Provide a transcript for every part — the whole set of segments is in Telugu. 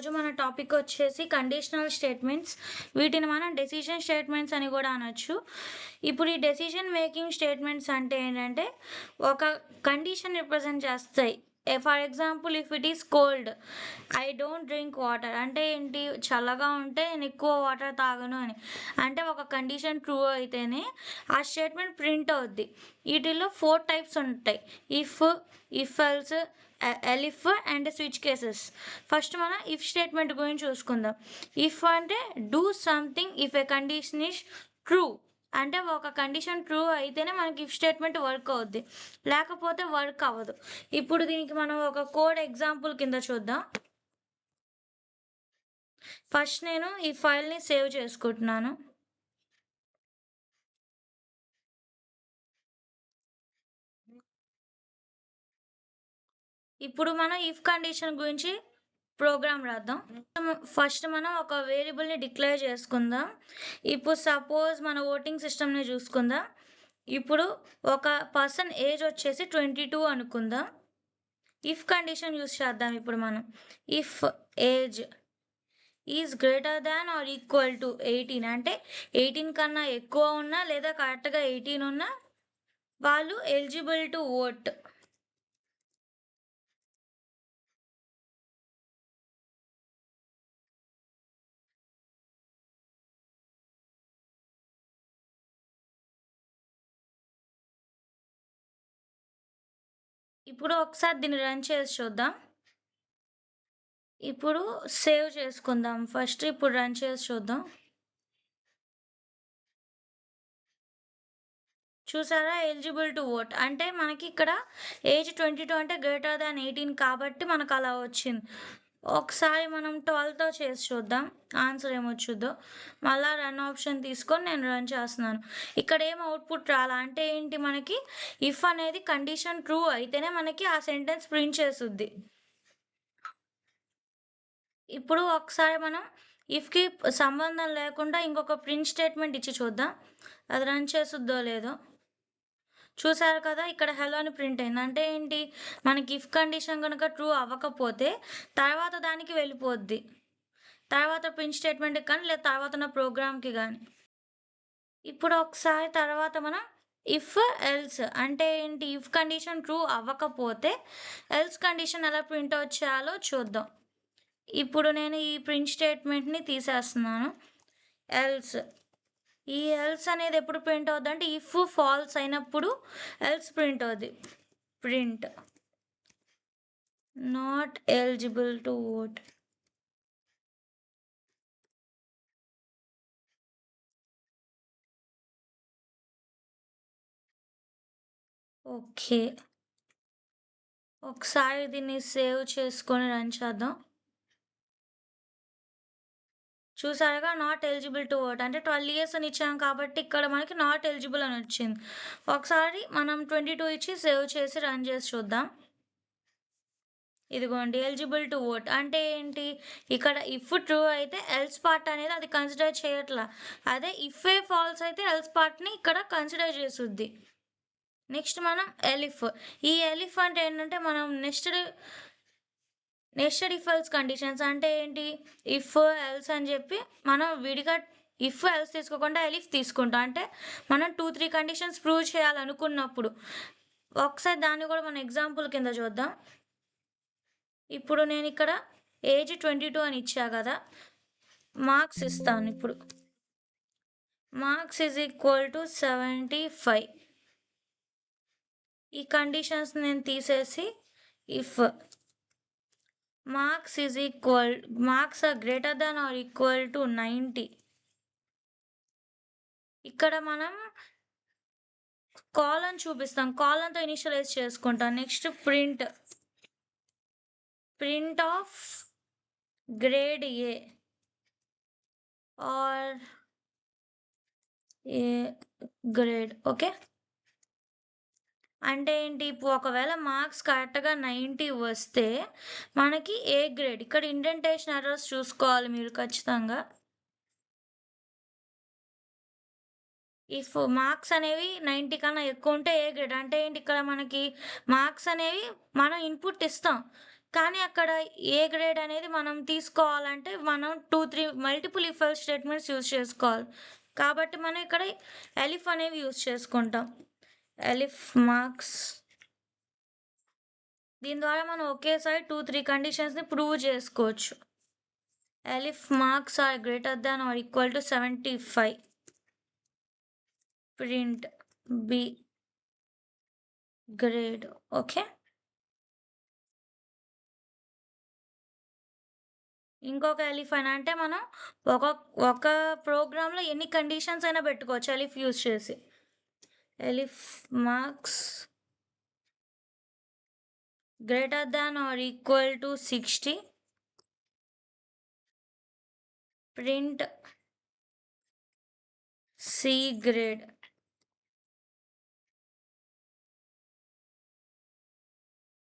ఈరోజు మన టాపిక్ వచ్చేసి కండిషనల్ స్టేట్మెంట్స్. వీటిని మనం డెసిషన్ స్టేట్మెంట్స్ అని కూడా అనొచ్చు. ఇప్పుడు ఈ డెసిషన్ మేకింగ్ స్టేట్మెంట్స్ అంటే ఏంటంటే ఒక కండిషన్ రిప్రజెంట్ చేస్తాయి. For example if it is cold I don't drink water అంటే ఏంటి, చల్లగా ఉంటే నేను ఎక్కువ వాటర్ తాగను అని. అంటే ఒక కండిషన్ ట్రూ అయితేనే ఆ స్టేట్మెంట్ ప్రింట్ అవుద్ది. వీటిల్లో 4 టైప్స్ ఉంటాయి: if, if else, elif and switch cases. First మనం ఇఫ్ స్టేట్మెంట్ గురించి చూసుకుందాం. ఇఫ్ అంటే do something if a condition is true. అంటే ఒక కండిషన్ ట్రూ అయితేనే మనకి ఇఫ్ స్టేట్మెంట్ వర్క్ అవుద్ది, లేకపోతే వర్క్ అవ్వదు. ఇప్పుడు దీనికి మనం ఒక కోడ్ ఎగ్జాంపుల్ కింద చూద్దాం. ఫస్ట్ నేను ఈ ఫైల్ని సేవ్ చేసుకుంటున్నాను. ఇప్పుడు మనం ఇఫ్ కండిషన్ గురించి ప్రోగ్రామ్ రాద్దాం. ఫస్ట్ మనం ఒక వేరియబుల్ని డిక్లేర్ చేసుకుందాం. ఇప్పుడు సపోజ్ మన ఓటింగ్ సిస్టమ్ని చూసుకుందాం. ఇప్పుడు ఒక పర్సన్ ఏజ్ వచ్చేసి 22 అనుకుందాం. ఇఫ్ కండిషన్ యూస్ చేద్దాం. ఇప్పుడు మనం if age is greater than or equal to 18 అంటే 18 కన్నా ఎక్కువ ఉన్నా లేదా కరెక్ట్గా 18 ఉన్నా వాళ్ళు ఎలిజిబుల్ టు ఓట్. ఇప్పుడు ఒకసారి దీన్ని రన్ చేసి చూద్దాం. ఇప్పుడు సేవ్ చేసుకుందాం. ఫస్ట్ ఇప్పుడు రన్ చేసి చూద్దాం. చూసారా, ఎలిజిబుల్ టు ఓట్ అంటే మనకి ఇక్కడ ఏజ్ 22 అంటే గ్రేటర్ దాన్ 18 కాబట్టి మనకు అలా వచ్చింది. ఒకసారి మనం 12తో చేసి చూద్దాం ఆన్సర్ ఏమొచ్చుద్దో. మళ్ళీ రన్ ఆప్షన్ తీసుకొని నేను రన్ చేస్తున్నాను. ఇక్కడ ఏం అవుట్పుట్ రాలా అంటే ఏంటి, మనకి ఇఫ్ అనేది కండిషన్ ట్రూ అయితేనే మనకి ఆ సెంటెన్స్ ప్రింట్ చేస్తుంది. ఇప్పుడు ఒకసారి మనం ఇఫ్కి సంబంధం లేకుండా ఇంకొక ప్రింట్ స్టేట్మెంట్ ఇచ్చి చూద్దాం, అది రన్ చేసుద్దో లేదో. చూసారు కదా, ఇక్కడ హెలో అని ప్రింట్ అయింది. అంటే ఏంటి, మనకి ఇఫ్ కండిషన్ కనుక ట్రూ అవ్వకపోతే తర్వాత దానికి వెళ్ళిపోద్ది, తర్వాత ప్రింట్ స్టేట్మెంట్కి కానీ లేదా తర్వాత ఉన్న ప్రోగ్రామ్కి కానీ. ఇప్పుడు ఒకసారి తర్వాత మనం ఇఫ్ ఎల్స్ అంటే ఏంటి, ఇఫ్ కండిషన్ ట్రూ అవ్వకపోతే ఎల్స్ కండిషన్ ఎలా ప్రింట్ అవుట్ చేయాలో చూద్దాం. ఇప్పుడు నేను ఈ ప్రింట్ స్టేట్మెంట్ని తీసేస్తున్నాను. ఎల్స్, ఈ ఎల్స్ అనేది ఎప్పుడు ప్రింట్ అవుద్ది అంటే ఇఫ్ ఫాల్స్ అయినప్పుడు ఎల్స్ ప్రింట్ అవుద్ది. Print not eligible to vote. Okay, ఒకసారి దీన్ని సేవ్ చేసుకొని రన్ చేద్దాం. చూసారుగా, నాట్ ఎలిజిబుల్ టు ఓట్ అంటే 12 years అని ఇచ్చాం కాబట్టి ఇక్కడ మనకి నాట్ ఎలిజిబుల్ అని వచ్చింది. ఒకసారి మనం 22 ఇచ్చి సేవ్ చేసి రన్ చేసి చూద్దాం. ఇదిగోండి, ఎలిజిబుల్ టు ఓట్ అంటే ఏంటి, ఇక్కడ ఇఫ్ ట్రూ అయితే ఎల్స్ పార్ట్ అనేది అది కన్సిడర్ చేయట్లా. అదే ఇఫ్ ఏ ఫాల్స్ అయితే ఎల్స్ పార్ట్ని ఇక్కడ కన్సిడర్ చేస్తుంది. నెక్స్ట్ మనం ఎలిఫ్. ఈ ఎలిఫ్ అంటే ఏంటంటే మనం నెక్స్టెడ్ ఇఫ్ ఎల్స్ కండిషన్స్ అంటే ఏంటి, ఇఫ్ ఎల్స్ అని చెప్పి మనం విడిగా ఇఫ్ ఎల్స్ తీసుకోకుండా ఎలిఫ్ తీసుకుంటాం. అంటే మనం 2-3 కండిషన్స్ ప్రూవ్ చేయాలనుకున్నప్పుడు. ఒకసారి దాన్ని కూడా మనం ఎగ్జాంపుల్ కింద చూద్దాం. ఇప్పుడు నేను ఇక్కడ ఏజ్ 22 అని ఇచ్చా కదా, మార్క్స్ ఇస్తాను. ఇప్పుడు మార్క్స్ ఈజ్ ఈక్వల్ టు 75. ఈ కండిషన్స్ నేను తీసేసి if marks is equal, marks or greater than or equal to 90. ఇక్కడ మనం కాలన్ చూపిస్తాం, కాలన్తో ఇనిషియలైజ్ చేసుకుంటాం. Next print of grade A or A grade. Okay, అంటే ఏంటి, ఇప్పుడు ఒకవేళ మార్క్స్ కరెక్ట్గా 90 వస్తే మనకి ఏ గ్రేడ్. ఇక్కడ ఇండెంటేషన్ ఎర్రర్స్ చూసుకోవాలి మీరు ఖచ్చితంగా. ఇఫ్ మార్క్స్ అనేవి 90 కన్నా ఎక్కువ ఉంటే ఏ గ్రేడ్ అంటే ఏంటి, ఇక్కడ మనకి మార్క్స్ అనేవి మనం ఇన్పుట్ ఇస్తాం. కానీ అక్కడ ఏ గ్రేడ్ అనేది మనం తీసుకోవాలంటే మనం 2, 3 multiple if else statements use చేసుకోవాలి. కాబట్టి మనం ఇక్కడ ఎలిఫ్ అనేవి యూజ్ చేసుకుంటాం. Elif marks. దీని ద్వారా మనం ఒకేసారి 2, 3 కండిషన్స్ని ప్రూవ్ చేసుకోవచ్చు. Elif marks or greater than or equal to 75. Print B grade. Okay, ఇంకొక ఎలిఫ్ అని అంటే మనం ఒక ప్రోగ్రాంలో ఎన్ని కండిషన్స్ అయినా పెట్టుకోవచ్చు ఎలిఫ్ యూజ్ చేసి. Elif marks greater than or equal to 60. Print C grade.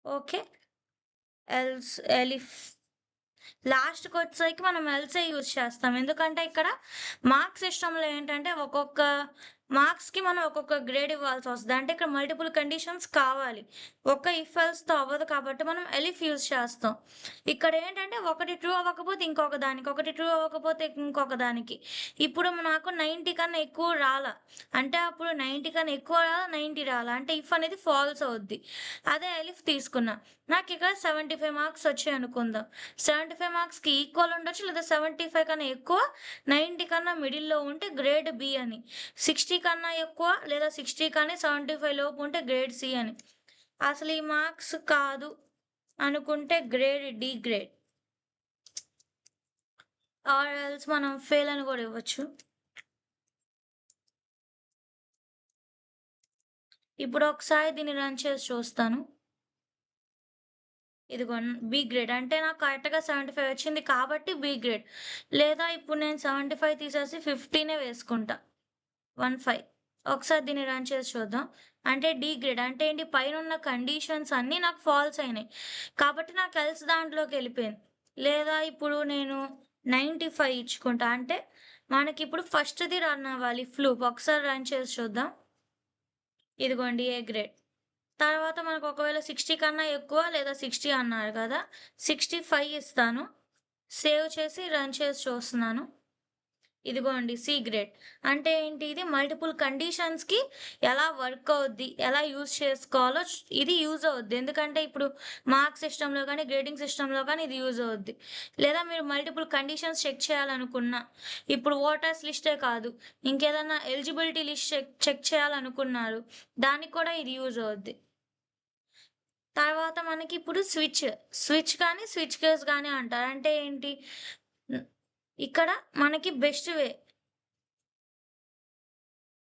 Okay, else elif లాస్ట్కి వచ్చేసరికి మనం ఎల్సే యూజ్ చేస్తాం. ఎందుకంటే ఇక్కడ మార్క్స్ సిస్టంలో ఏంటంటే ఒక్కొక్క మార్క్స్కి మనం ఒక్కొక్క గ్రేడ్ ఇవ్వాల్సి వస్తుంది. అంటే ఇక్కడ మల్టిపుల్ కండిషన్స్ కావాలి. ఒక్క ఇఫ్ ఎల్స్తో అవ్వదు కాబట్టి మనం ఎలిఫ్ యూజ్ చేస్తాం. ఇక్కడ ఏంటంటే ఒకటి ట్రూ అవ్వకపోతే ఇంకొక దానికి, ఒకటి ట్రూ అవ్వకపోతే ఇంకొక దానికి. ఇప్పుడు నాకు 90 కన్నా ఎక్కువ రాలా అంటే అప్పుడు 90 కన్నా ఎక్కువ రాలా, 90 రాలా అంటే ఇఫ్ అనేది ఫాల్స్ అవుద్ది. అదే ఎలిఫ్ తీసుకున్నా, నాకు ఇక్కడ 75 మార్క్స్ వచ్చాయి అనుకుందాం. 75 మార్క్స్కి ఈక్వల్ ఉండొచ్చు, లేదా 75 కన్నా ఎక్కువ 90 కన్నా మిడిల్లో ఉంటే గ్రేడ్ బి అని, 60 కన్నా ఎక్కువ లేదా 60 కానీ 75 లోపు ఉంటే గ్రేడ్ సి అని. అసలు ఈ మార్క్స్ కాదు అనుకుంటే grade D grade, or else మనం ఫెయిల్ అని కూడా ఇవ్వచ్చు. ఇప్పుడు ఒకసారి దీన్ని రన్ చేసి చూస్తాను. ఇదిగో బి గ్రేడ్ అంటే నాకు కరెక్ట్గా 75 వచ్చింది కాబట్టి బి గ్రేడ్. లేదా ఇప్పుడు నేను 75 తీసేసి 50నే వేసుకుంటా, 15. ఒకసారి దీన్ని రన్ చేసి చూద్దాం. అంటే డి గ్రేడ్ అంటే ఏంటి, పైన ఉన్న కండిషన్స్ అన్నీ నాకు ఫాల్స్ అయినాయి కాబట్టి నాకు ఎల్స్ దాంట్లోకి వెళ్ళిపోయింది. లేదా ఇప్పుడు నేను 95 ఇచ్చుకుంటా, అంటే మనకి ఇప్పుడు ఫస్ట్ది రన్ అవ్వాలి ఫ్లూప్. ఒకసారి రన్ చేసి చూద్దాం. ఇదిగోండి ఏ గ్రేడ్. తర్వాత మనకు ఒకవేళ 60 కన్నా ఎక్కువ లేదా 60 అన్నారు కదా, 65 ఇస్తాను. సేవ్ చేసి రన్ చేసి చూస్తున్నాను. ఇదిగోండి సి గ్రేడ్. అంటే ఏంటి, ఇది మల్టిపుల్ కండిషన్స్కి ఎలా వర్క్ అవుద్ది, ఎలా యూజ్ చేసుకోవాలో ఇది యూజ్ అవుద్ది. ఎందుకంటే ఇప్పుడు మార్క్స్ సిస్టంలో కానీ గ్రేడింగ్ సిస్టంలో కానీ ఇది యూజ్ అవుద్ది. లేదా మీరు మల్టిపుల్ కండిషన్స్ చెక్ చేయాలనుకున్నా, ఇప్పుడు ఓటర్స్ లిస్టే కాదు ఇంకేదన్నా ఎలిజిబిలిటీ లిస్ట్ చెక్ చేయాలనుకున్నారు, దానికి కూడా ఇది యూజ్ అవుద్ది. తర్వాత మనకి ఇప్పుడు స్విచ్ కానీ స్విచ్ కేస్ కానీ అంటారు. అంటే ఏంటి, ఇక్కడ మనకి బెస్ట్ వే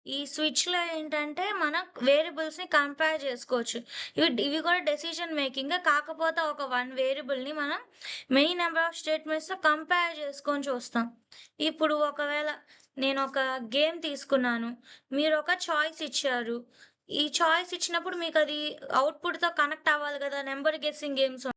ఈ స్విచ్లో ఏంటంటే మనం వేరియబుల్స్ని కంపేర్ చేసుకోవచ్చు. ఇవి కూడా డెసిషన్ మేకింగ్, కాకపోతే ఒక వన్ వేరియబుల్ని మనం మెనీ నెంబర్ ఆఫ్ స్టేట్మెంట్స్తో కంపేర్ చేసుకొని చూస్తాం. ఇప్పుడు ఒకవేళ నేను ఒక గేమ్ తీసుకున్నాను, మీరు ఒక చాయిస్ ఇచ్చారు. ఈ చాయిస్ ఇచ్చినప్పుడు మీకు అది అవుట్పుట్తో కనెక్ట్ అవ్వాలి కదా, నెంబర్ గెస్సింగ్ గేమ్స్